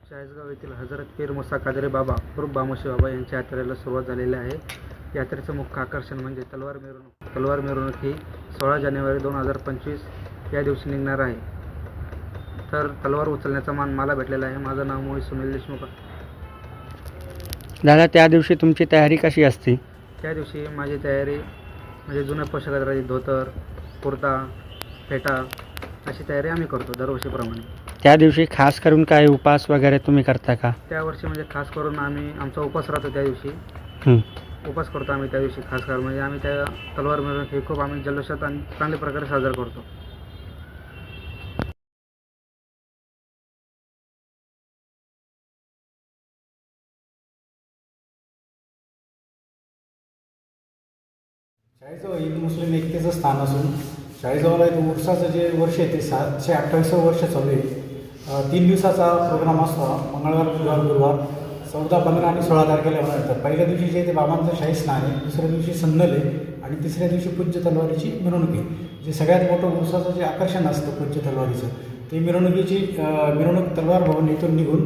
चाळीसगाव येथील हजरत पीर मुसा कादरी बाबा उर्फ बामोशी बाबा यांच्या यात्रेला सुरुवात झालेली आहे. यात्रेचं मुख्य आकर्षण म्हणजे तलवार मिरवणूक. तलवार मिरवणूक ही 16 जानेवारी 2025 या दिवशी निघणार आहे. तर तलवार उचलण्याचा मान मला भेटलेला आहे. माझं नाव मोहित सुनील देशमुख. दादा, त्या दिवशी तुमची तयारी कशी असते? त्या दिवशी माझी तयारी म्हणजे जुन्या पोशाखात राहते, धोतर, कुर्ता, फेटा अशी तयारी आम्ही करतो दरवर्षीप्रमाणे. त्या दिवशी खास करून काय उपवास वगैरे तुम्ही करता का? त्या वर्षी म्हणजे खास करून आमचा उपवास राहतो. त्या दिवशी उपवास करतो आम्ही. त्या दिवशी खास करून म्हणजे आम्ही त्या तलवार मिरवणूक हे खूप आम्ही जल्लोषात आणि चांगल्या प्रकारे साजरा करतो. चाळीसगाव हिंदू मुस्लिम एकतेचं स्थान असून चाळीसगावला एक उर्साचं जे वर्ष आहे ते 728 वर्ष चालू आहे. 3 दिवसाचा प्रोग्राम असतो. मंगळवार, बुधवार, गुरुवार 14, 15 आणि 16 तारखेला होणार येतात. पहिल्या दिवशी जे ते बाबांचं शाही स्नान आहे, दुसऱ्या दिवशी संदल आहे आणि तिसऱ्या दिवशी पूज्य तलवारीची मिरवणूक आहे. जे सगळ्यात मोठं उर्साचं जे आकर्षण असतं पूज्य तलवारीचं, ते मिरवणूक तलवार भवन इथून निघून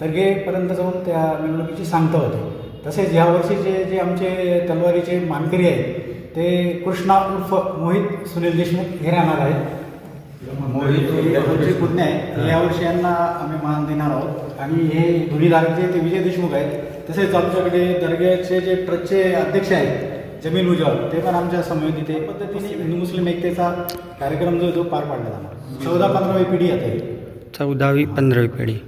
दर्गेपर्यंत जाऊन त्या मिरवणुकीची सांगता होते. तसेच यावर्षीचे जे आमचे तलवारीचे मानकरी आहेत ते कृष्णा उर्फ मोहित सुनील देशमुख हे राहणार आहेत. मोहित पुतणे आहे. यावर्षी यांना आम्ही मान देणार आहोत. आणि हे दोन्ही धारकचे ते विजय देशमुख आहेत. तसेच आमच्याकडे दर्ग्याचे जे ट्रस्टचे अध्यक्ष आहेत जमील उजाल, ते पण आमच्या समवेत इथे पद्धतीने हिंदू मुस्लिम एकतेचा कार्यक्रम जो पार पाडला जाणार. 14-15वी पिढी आता 14वी 15वी पिढी.